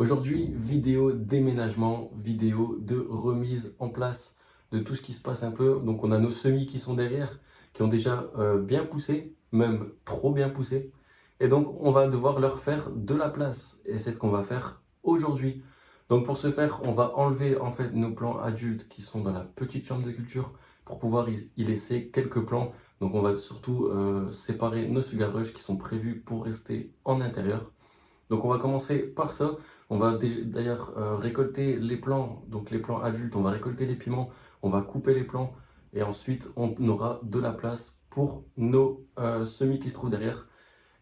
Aujourd'hui, vidéo déménagement, vidéo de remise en place de tout ce qui se passe un peu. Donc on a nos semis qui sont derrière, qui ont déjà bien poussé, même trop bien poussé. Et donc on va devoir leur faire de la place. Et c'est ce qu'on va faire aujourd'hui. Donc pour ce faire, on va enlever en fait nos plants adultes qui sont dans la petite chambre de culture pour pouvoir y laisser quelques plants. Donc on va surtout séparer nos sugar rush qui sont prévus pour rester en intérieur. Donc on va commencer par ça. On va d'ailleurs récolter les plants, donc les plants adultes, on va récolter les piments, on va couper les plants et ensuite on aura de la place pour nos semis qui se trouvent derrière,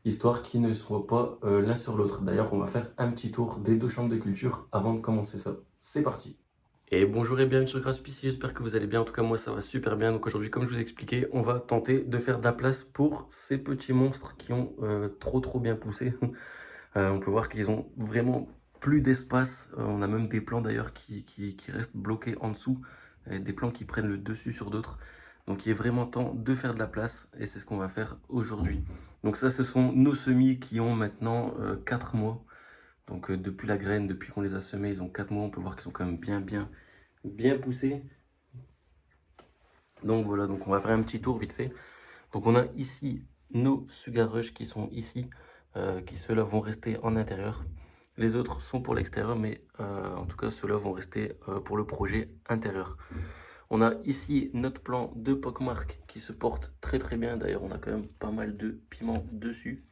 histoire qu'ils ne soient pas l'un sur l'autre. D'ailleurs, on va faire un petit tour des deux chambres de culture avant de commencer ça. C'est parti! Et bonjour et bienvenue sur Graspici, j'espère que vous allez bien. En tout cas, moi ça va super bien. Donc aujourd'hui, comme je vous ai expliqué, on va tenter de faire de la place pour ces petits monstres qui ont trop bien poussé. On peut voir qu'ils ont vraiment plus d'espace. On a même des plants d'ailleurs qui restent bloqués en dessous, et des plants qui prennent le dessus sur d'autres. Donc il est vraiment temps de faire de la place et c'est ce qu'on va faire aujourd'hui. Donc ça, ce sont nos semis qui ont maintenant 4 mois. Donc depuis la graine, depuis qu'on les a semés, ils ont 4 mois. On peut voir qu'ils sont quand même bien poussés. Donc voilà, donc on va faire un petit tour vite fait. Donc on a ici nos sugar rush qui sont ici, qui ceux-là vont rester en intérieur. Les autres sont pour l'extérieur, mais en tout cas ceux-là vont rester pour le projet intérieur. On a ici notre plan de Pockmark qui se porte très bien. D'ailleurs on a quand même pas mal de piments dessus.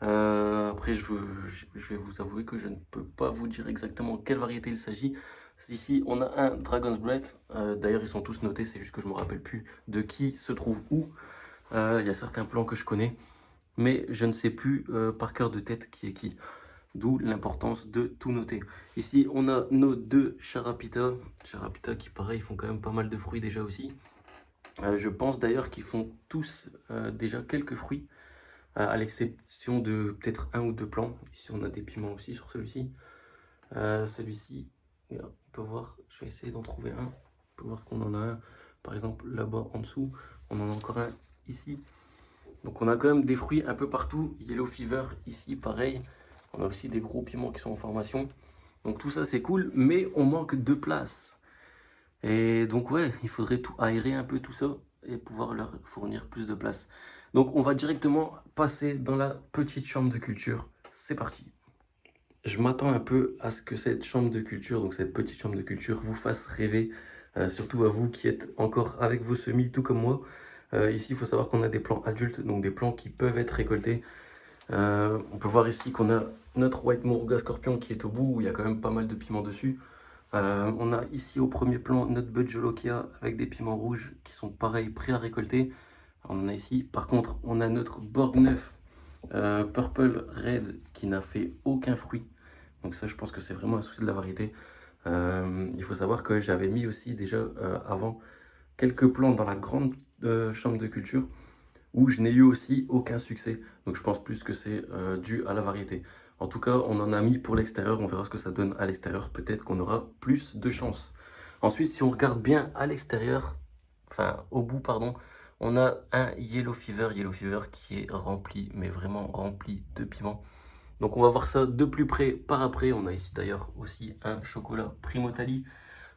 Après je vais vous avouer que je ne peux pas vous dire exactement quelle variété il s'agit. Ici on a un Dragon's Breath, d'ailleurs ils sont tous notés, c'est juste que je me rappelle plus de qui se trouve où. Il y a certains plans que je connais, mais je ne sais plus par cœur de tête qui est qui. D'où l'importance de tout noter. Ici, on a nos deux Charapita. Charapita qui, pareil, font quand même pas mal de fruits déjà aussi. Je pense d'ailleurs qu'ils font tous déjà quelques fruits, à l'exception de peut-être un ou deux plants. Ici, on a des piments aussi sur celui-ci. Celui-ci, on peut voir, je vais essayer d'en trouver un. On peut voir qu'on en a un, par exemple, là-bas en dessous. On en a encore un ici. Donc on a quand même des fruits un peu partout. Yellow Fever ici, pareil. On a aussi des gros piments qui sont en formation. Donc tout ça c'est cool, mais on manque de place. Et donc ouais, il faudrait tout aérer un peu tout ça et pouvoir leur fournir plus de place. Donc on va directement passer dans la petite chambre de culture. C'est parti. Je m'attends un peu à ce que cette chambre de culture, donc cette petite chambre de culture, vous fasse rêver. Surtout à vous qui êtes encore avec vos semis, tout comme moi. Ici, il faut savoir qu'on a des plants adultes, donc des plants qui peuvent être récoltés. On peut voir ici qu'on a notre White Moruga Scorpion qui est au bout, où il y a quand même pas mal de piments dessus. On a ici au premier plan notre Bud Jolokia avec des piments rouges qui sont pareils, prêts à récolter. On en a ici. Par contre, on a notre Borg 9 Purple Red qui n'a fait aucun fruit. Donc ça, je pense que c'est vraiment un souci de la variété. Il faut savoir que j'avais mis aussi déjà avant quelques plants dans la grande chambre de culture où je n'ai eu aussi aucun succès. Donc je pense plus que c'est dû à la variété. En tout cas, on en a mis pour l'extérieur, on verra ce que ça donne à l'extérieur. Peut-être qu'on aura plus de chance. Ensuite, si on regarde bien à l'extérieur, enfin au bout, pardon, on a un Yellow Fever qui est rempli, mais vraiment rempli de piments. Donc on va voir ça de plus près par après. On a ici d'ailleurs aussi un chocolat Primotali,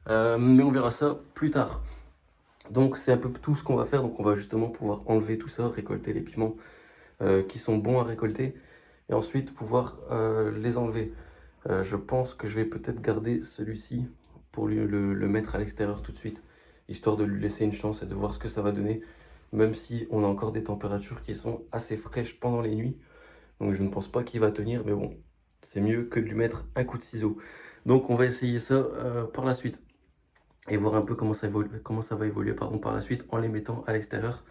mais on verra ça plus tard. Donc c'est un peu tout ce qu'on va faire. Donc on va justement pouvoir enlever tout ça, récolter les piments qui sont bons à récolter et ensuite pouvoir les enlever. Je pense que je vais peut-être garder celui-ci pour le mettre à l'extérieur tout de suite, histoire de lui laisser une chance et de voir ce que ça va donner, même si on a encore des températures qui sont assez fraîches pendant les nuits. Donc je ne pense pas qu'il va tenir, mais bon, c'est mieux que de lui mettre un coup de ciseau. Donc on va essayer ça par la suite et voir un peu comment ça va évoluer pardon, par la suite en les mettant à l'extérieur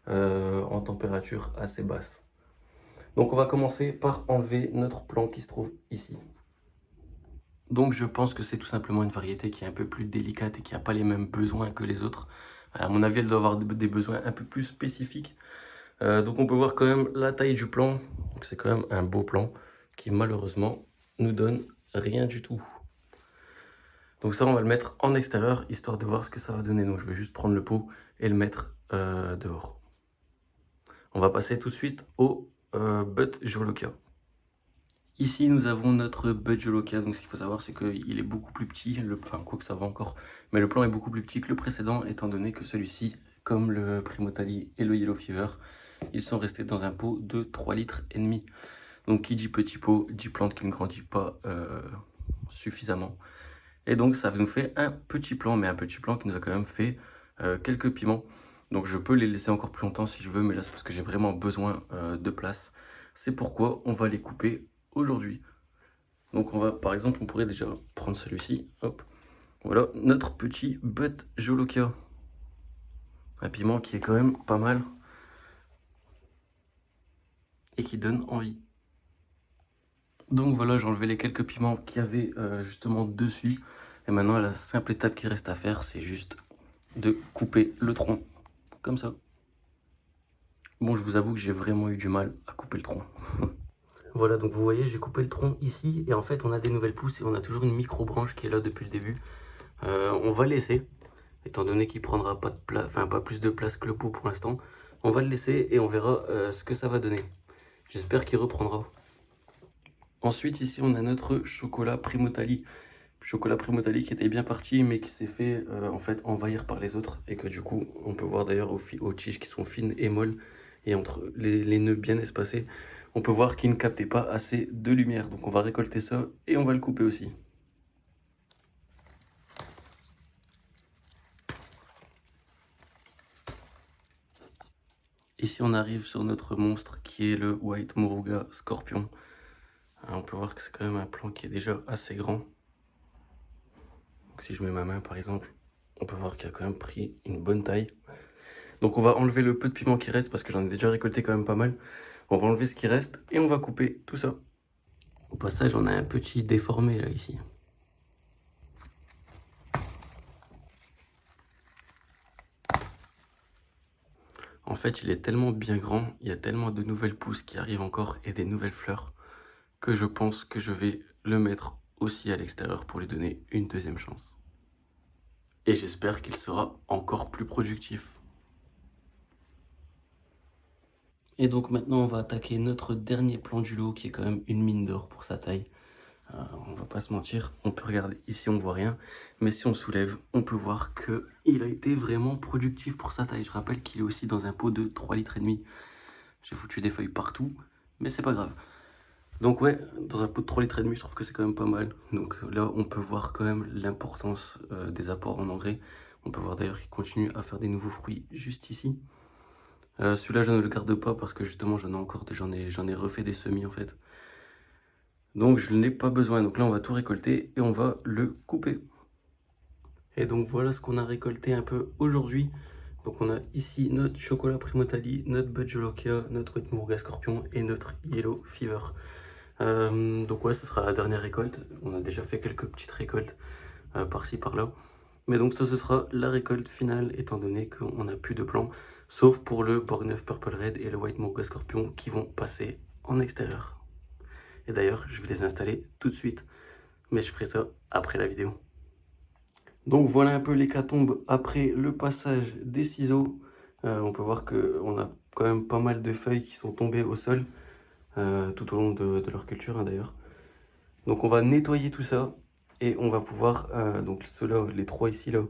en température assez basse. Donc on va commencer par enlever notre plant qui se trouve ici. Donc je pense que c'est tout simplement une variété qui est un peu plus délicate et qui n'a pas les mêmes besoins que les autres. À mon avis, elle doit avoir des besoins un peu plus spécifiques. Donc on peut voir quand même la taille du plant. C'est quand même un beau plant qui malheureusement nous donne rien du tout. Donc ça, on va le mettre en extérieur, histoire de voir ce que ça va donner. Donc je vais juste prendre le pot et le mettre dehors. On va passer tout de suite au Bud Jolokia. Ici, nous avons notre Bud Jolokia. Donc, ce qu'il faut savoir, c'est qu'il est beaucoup plus petit. Enfin, quoi que ça va encore. Mais le plan est beaucoup plus petit que le précédent, étant donné que celui-ci, comme le Primotali et le Yellow Fever, ils sont restés dans un pot de 3,5 litres. Donc, qui dit petit pot, dit plante qui ne grandit pas suffisamment. Et donc, ça nous fait un petit plan, mais un petit plan qui nous a quand même fait quelques piments. Donc, je peux les laisser encore plus longtemps si je veux, mais là, c'est parce que j'ai vraiment besoin de place. C'est pourquoi on va les couper aujourd'hui. Donc, par exemple, on pourrait déjà prendre celui-ci. Hop, voilà notre petit Bud Jolokia. Un piment qui est quand même pas mal et qui donne envie. Donc voilà, j'ai enlevé les quelques piments qu'il y avait justement dessus. Et maintenant, la simple étape qui reste à faire, c'est juste de couper le tronc, comme ça. Bon, je vous avoue que j'ai vraiment eu du mal à couper le tronc. Voilà, donc vous voyez, j'ai coupé le tronc ici. Et en fait, on a des nouvelles pousses et on a toujours une micro-branche qui est là depuis le début. On va le laisser, étant donné qu'il prendra pas de place, enfin pas plus de place que le pot pour l'instant. On va le laisser et on verra ce que ça va donner. J'espère qu'il reprendra. Ensuite, ici, on a notre chocolat Primotali. Chocolat Primotali qui était bien parti, mais qui s'est fait en fait envahir par les autres. Et que du coup, on peut voir d'ailleurs aux tiges qui sont fines et molles, et entre les nœuds bien espacés, on peut voir qu'il ne captait pas assez de lumière. Donc on va récolter ça et on va le couper aussi. Ici, on arrive sur notre monstre qui est le White Moruga Scorpion. On peut voir que c'est quand même un plant qui est déjà assez grand. Donc si je mets ma main par exemple, on peut voir qu'il a quand même pris une bonne taille. Donc on va enlever le peu de piment qui reste parce que j'en ai déjà récolté quand même pas mal. On va enlever ce qui reste et on va couper tout ça. Au passage, on a un petit déformé là ici. En fait, il est tellement bien grand, il y a tellement de nouvelles pousses qui arrivent encore et des nouvelles fleurs que je pense que je vais le mettre aussi à l'extérieur pour lui donner une deuxième chance. Et j'espère qu'il sera encore plus productif. Et donc maintenant, on va attaquer notre dernier plant du lot qui est quand même une mine d'or pour sa taille. On va pas se mentir, on peut regarder ici, on ne voit rien, mais si on soulève, on peut voir qu'il a été vraiment productif pour sa taille. Je rappelle qu'il est aussi dans un pot de 3,5 litres. J'ai foutu des feuilles partout, mais c'est pas grave. Donc ouais, dans un pot de 3,5 litres, je trouve que c'est quand même pas mal. Donc là, on peut voir quand même l'importance des apports en engrais. On peut voir d'ailleurs qu'il continue à faire des nouveaux fruits juste ici. Celui-là, je ne le garde pas parce que justement, j'en ai refait des semis en fait. Donc je n'ai pas besoin. Donc là, on va tout récolter et on va le couper. Et donc voilà ce qu'on a récolté un peu aujourd'hui. Donc on a ici notre chocolat Primotali, notre Bud Jolokia, notre White Moruga Scorpion et notre Yellow Fever. Donc ouais, ce sera la dernière récolte. On a déjà fait quelques petites récoltes par-ci par-là. Mais donc ça, ce sera la récolte finale étant donné qu'on n'a plus de plants. Sauf pour le Borgneuf Purple Red et le White Moruga Scorpion qui vont passer en extérieur. Et d'ailleurs, je vais les installer tout de suite. Mais je ferai ça après la vidéo. Donc voilà un peu l'hécatombe après le passage des ciseaux. On peut voir qu'on a quand même pas mal de feuilles qui sont tombées au sol tout au long de leur culture d'ailleurs. Donc on va nettoyer tout ça et on va pouvoir, donc ceux-là, les trois ici là,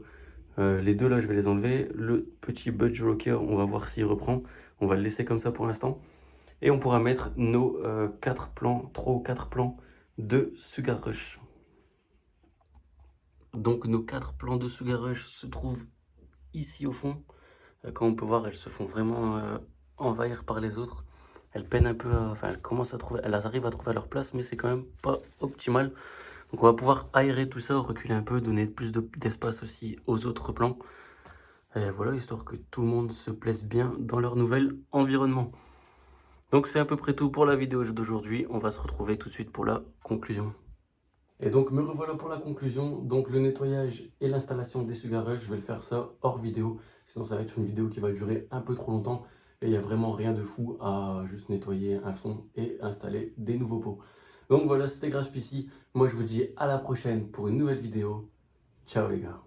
les deux là je vais les enlever. Le petit Bud Jolokia, on va voir s'il reprend. On va le laisser comme ça pour l'instant. Et on pourra mettre nos 4 plants, 3 ou 4 plants de Sugar Rush. Donc nos 4 plants de Sugar Rush se trouvent ici au fond. Comme on peut voir, elles se font vraiment envahir par les autres. Elles peinent un peu, enfin elles arrivent à trouver leur place, mais c'est quand même pas optimal. Donc on va pouvoir aérer tout ça, reculer un peu, donner plus d'espace aussi aux autres plants. Et voilà, histoire que tout le monde se plaise bien dans leur nouvel environnement. Donc c'est à peu près tout pour la vidéo d'aujourd'hui. On va se retrouver tout de suite pour la conclusion. Et donc me revoilà pour la conclusion. Donc le nettoyage et l'installation des Sugar Rush, je vais le faire ça hors vidéo. Sinon ça va être une vidéo qui va durer un peu trop longtemps. Et il n'y a vraiment rien de fou à juste nettoyer un fond et installer des nouveaux pots. Donc voilà, c'était Grashpc. Moi je vous dis à la prochaine pour une nouvelle vidéo. Ciao les gars.